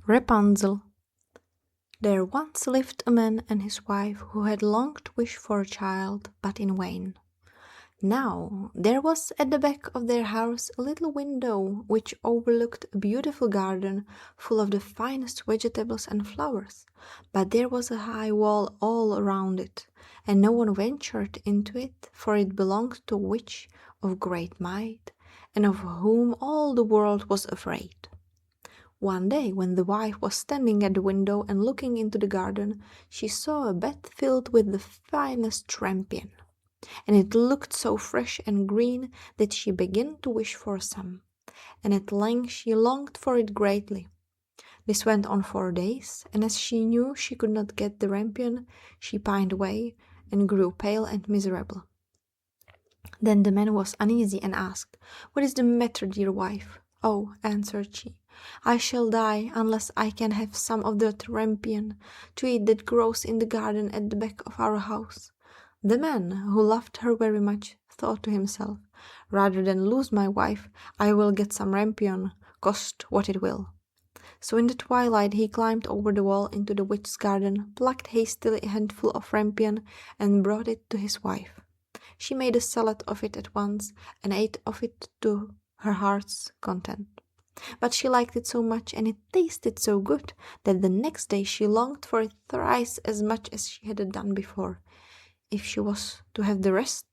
Rapunzel. There once lived a man and his wife who had long wished for a child, but in vain. Now there was at the back of their house a little window which overlooked a beautiful garden full of the finest vegetables and flowers, but there was a high wall all around it, and no one ventured into it, for it belonged to a witch of great might, and of whom all the world was afraid. One day, when the wife was standing at the window and looking into the garden, she saw a bed filled with the finest rampion, and it looked so fresh and green that she began to wish for some, and at length she longed for it greatly. This went on 4 days, and as she knew she could not get the rampion, she pined away and grew pale and miserable. Then the man was uneasy and asked, "What is the matter, dear wife?" "Oh," answered she, "I shall die unless I can have some of that rampion to eat that grows in the garden at the back of our house." The man, who loved her very much, thought to himself, "Rather than lose my wife, I will get some rampion, cost what it will." So in the twilight he climbed over the wall into the witch's garden, plucked hastily a handful of rampion, and brought it to his wife. She made a salad of it at once, and ate of it to her heart's content. But she liked it so much, and it tasted so good, that the next day she longed for it thrice as much as she had done before. If she was to have the rest,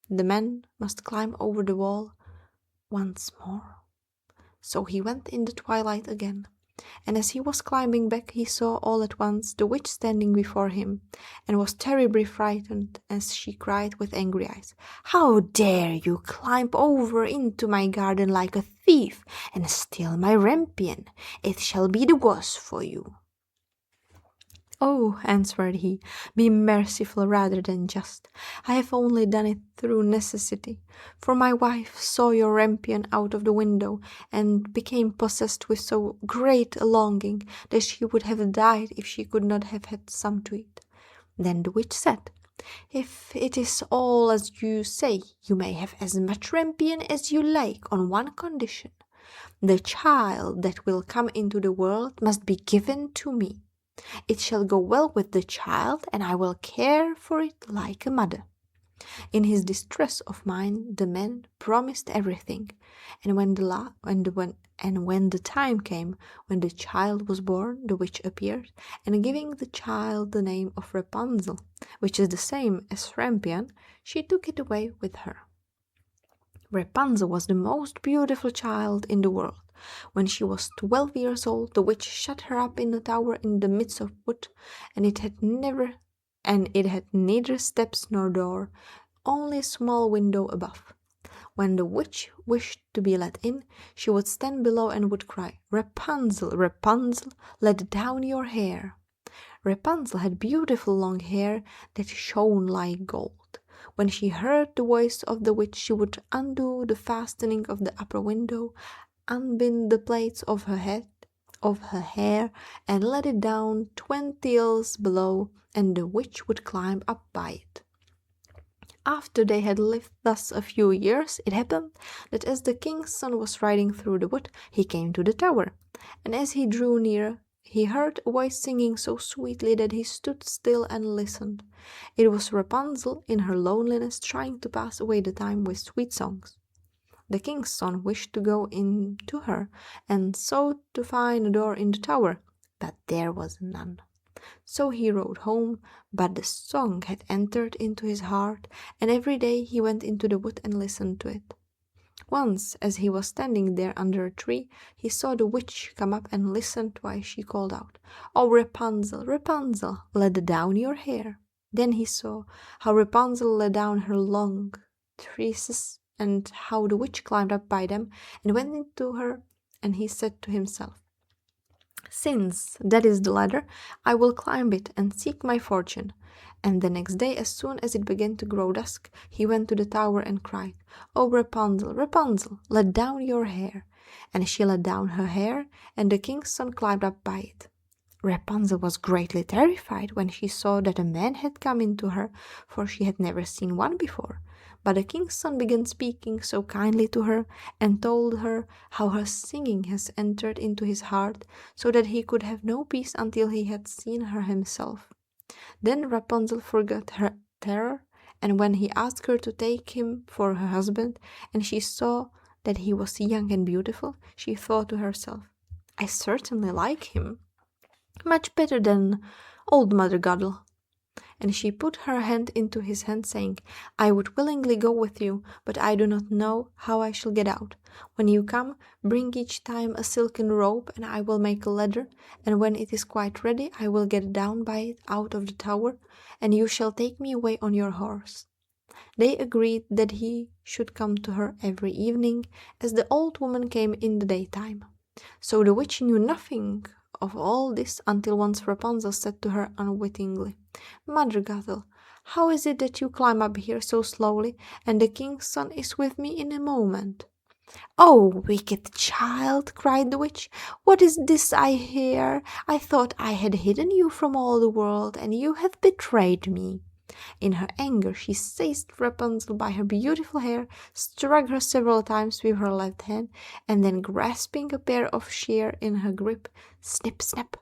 the man must climb over the wall once more. So he went in the twilight again, and as he was climbing back he saw all at once the witch standing before him, and was terribly frightened as she cried with angry eyes, "How dare you climb over into my garden like a thief and steal my rampion? It shall be the worse for you." "Oh," answered he, "be merciful rather than just. I have only done it through necessity, for my wife saw your rampion out of the window and became possessed with so great a longing that she would have died if she could not have had some to eat." Then the witch said, "If it is all as you say, you may have as much rampion as you like on one condition. The child that will come into the world must be given to me. It shall go well with the child, and I will care for it like a mother." In his distress of mind, the man promised everything, and when the time came when the child was born, the witch appeared, and giving the child the name of Rapunzel, which is the same as rampion, she took it away with her. Rapunzel was the most beautiful child in the world. When she was 12 years old, the witch shut her up in a tower in the midst of wood, and it had neither steps nor door, only a small window above. When the witch wished to be let in, she would stand below and would cry, "Rapunzel, Rapunzel, let down your hair." Rapunzel had beautiful long hair that shone like gold. When she heard the voice of the witch, she would undo the fastening of the upper window, unbind the plaits of her hair, and let it down 20 ells below, and the witch would climb up by it. After they had lived thus a few years, it happened that as the king's son was riding through the wood, he came to the tower, and as he drew near, he heard a voice singing so sweetly that he stood still and listened. It was Rapunzel in her loneliness trying to pass away the time with sweet songs. The king's son wished to go in to her, and sought to find a door in the tower, but there was none. So he rode home, but the song had entered into his heart, and every day he went into the wood and listened to it. Once, as he was standing there under a tree, he saw the witch come up and listened while she called out, "Oh, Rapunzel, Rapunzel, let down your hair." Then he saw how Rapunzel let down her long tresses, and how the witch climbed up by them and went into her, and he said to himself, "Since that is the ladder, I will climb it and seek my fortune." And the next day, as soon as it began to grow dusk, he went to the tower and cried, "Oh, Rapunzel, Rapunzel, let down your hair." And she let down her hair, and the king's son climbed up by it. Rapunzel was greatly terrified when she saw that a man had come into her, for she had never seen one before. But the king's son began speaking so kindly to her, and told her how her singing has entered into his heart, so that he could have no peace until he had seen her himself. Then Rapunzel forgot her terror, and when he asked her to take him for her husband, and she saw that he was young and beautiful, she thought to herself, "I certainly like him, much better than old Mother Gothel." And she put her hand into his hand, saying, "I would willingly go with you, but I do not know how I shall get out. When you come, bring each time a silken rope, and I will make a ladder, and when it is quite ready, I will get down by it out of the tower, and you shall take me away on your horse." They agreed that he should come to her every evening, as the old woman came in the daytime. So the witch knew nothing of all this until once Rapunzel said to her unwittingly, "Mother Gothel, how is it that you climb up here so slowly, and the king's son is with me in a moment?" "Oh, wicked child!" cried the witch. "What is this I hear? I thought I had hidden you from all the world, and you have betrayed me." In her anger, she seized Rapunzel by her beautiful hair, struck her several times with her left hand, and then grasping a pair of shears in her grip, snip, snap,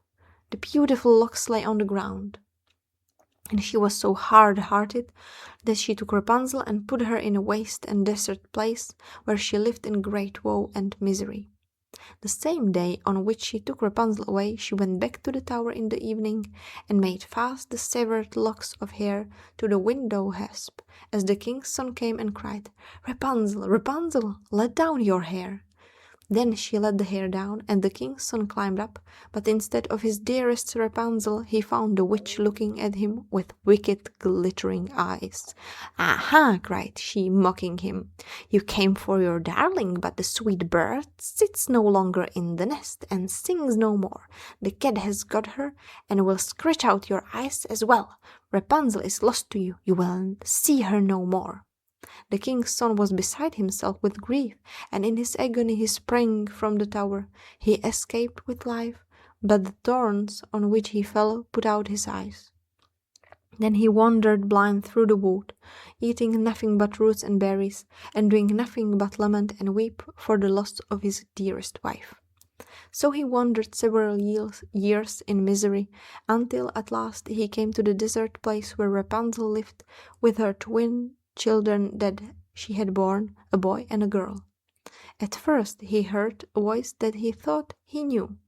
the beautiful locks lay on the ground. And she was so hard-hearted that she took Rapunzel and put her in a waste and desert place, where she lived in great woe and misery. The same day on which she took Rapunzel away, she went back to the tower in the evening, and made fast the severed locks of hair to the window hasp, as the king's son came and cried, "Rapunzel, Rapunzel, let down your hair." Then she let the hair down, and the king's son climbed up, but instead of his dearest Rapunzel, he found the witch looking at him with wicked, glittering eyes. "Aha!" cried she, mocking him. "You came for your darling, but the sweet bird sits no longer in the nest, and sings no more. The cat has got her, and will scratch out your eyes as well. Rapunzel is lost to you. You will see her no more." The king's son was beside himself with grief, and in his agony he sprang from the tower. He escaped with life, but the thorns on which he fell put out his eyes. Then he wandered blind through the wood, eating nothing but roots and berries, and doing nothing but lament and weep for the loss of his dearest wife. So he wandered several years in misery, until at last he came to the desert place where Rapunzel lived with her twin children that she had borne, a boy and a girl. At first he heard a voice that he thought he knew,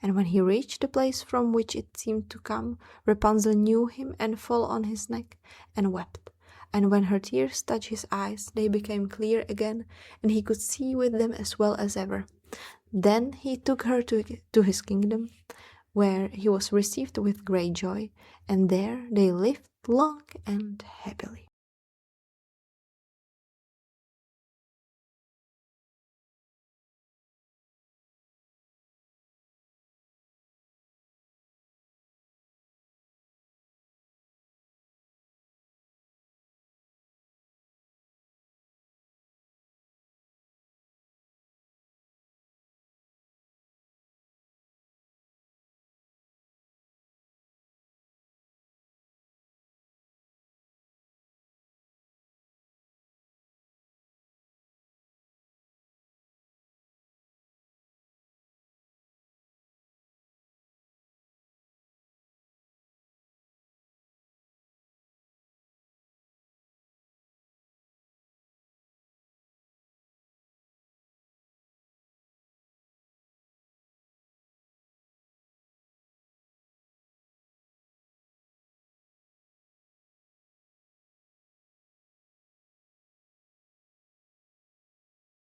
and when he reached the place from which it seemed to come, Rapunzel knew him and fell on his neck and wept. And when her tears touched his eyes, they became clear again, and he could see with them as well as ever. Then he took her to his kingdom, where he was received with great joy, and there they lived long and happily.